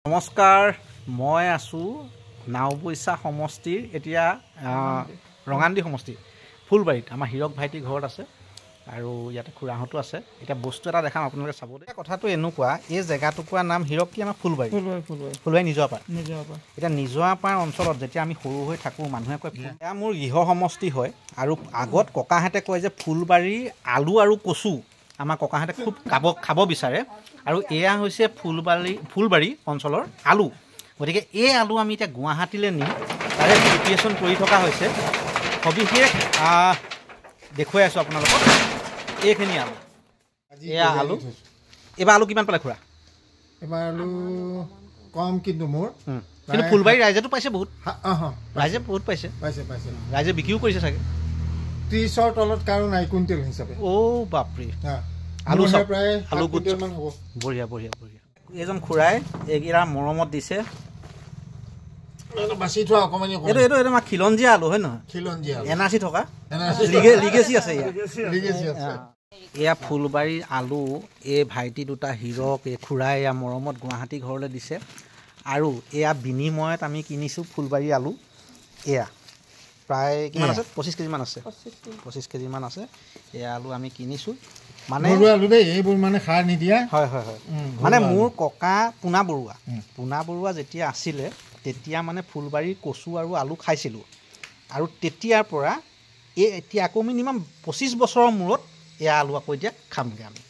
নমস্কাৰ মই আছোঁ নাওবৈচা সমষ্টিৰ এতিয়া ৰঙান্দি সমষ্টি ফুলবাৰীত আমাৰ হীৰক ভাইটি ঘৰত আছে আৰু ইয়াতে খুৰাহঁতো আছে এতিয়া বস্তু এটা দেখাম আপোনালোকে চাব দেই কথাটো এনেকুৱা এই জেগাটুকুৰাৰ নাম হীৰক কি আমাৰ ফুলবাৰী নিজৰাপাৰ এতিয়া নিজৰাপাৰ অঞ্চলত যেতিয়া আমি সৰু হৈ থাকোঁ মানুহে কয় এয়া মোৰ গৃহ সমষ্টি হয় আৰু আগত ককাহঁতে কয় যে ফুলবাৰী আলু আৰু কচু আমাৰ ককাহঁতে খুব খাব বিচাৰে আৰু এয়া হৈছে ফুলবাৰী অঞ্চলৰ আলু গতিকে এই আলু আমি এতিয়া গুৱাহাটীলৈ নি তাৰে প্ৰিপাৰেশ্যন কৰি থকা হৈছে সবিশেষ দেখুৱাই আছোঁ আপোনালোকক এইখিনি আলু এয়া আলু এইবাৰ আলু কিমান পালে খুৰা এবাৰ আলু কম কিন্তু মোৰ কিন্তু ফুলবাৰী ৰাইজেতো পাইছে বহুত ৰাইজে বহুত পাইছে ৰাইজে বিক্ৰীও কৰিছে চাগে 30ৰ তলত কাৰো নাই কুইণ্টেল হিচাপে অ' বাপৰে আলু প্ৰায় আলু কুইণ্টেলমান হ'ব বঢ়িয়া বঢ়িয়া বঢ়িয়া এইজন খুৰাই এইকেইটা মৰমত দিছে বাছি থোৱা অকণমানি এইটো আমাৰ খিলঞ্জীয়া আলু হয় নহয় খিলঞ্জীয়া এনাৰ্জি থকা লিগেচি আছে এয়া ফুলবাৰীৰ আলু এই ভাইটি দুটা হীৰক এই খুৰাই এয়া মৰমত গুৱাহাটী ঘৰলৈ দিছে আৰু এয়া বিনিময়ত আমি কিনিছোঁ ফুলবাৰী আলু এয়া প্ৰায় কিমান আছে 25 কেজিমান আছে 25 কেজিমান আছে এয়া আলু আমি কিনিছোঁ মানে আলু দেই এইবোৰ মানে সাৰ নিদিয়া হয় মানে মোৰ ককা পোনা বৰুৱা যেতিয়া আছিলে তেতিয়া মানে ফুলবাৰীৰ কচু আৰু আলু খাইছিলোঁ আৰু তেতিয়াৰ পৰা এতিয়া আকৌ মিনিমাম 25 বছৰৰ মূৰত এয়া আলু আকৌ এতিয়া খামগৈ আমি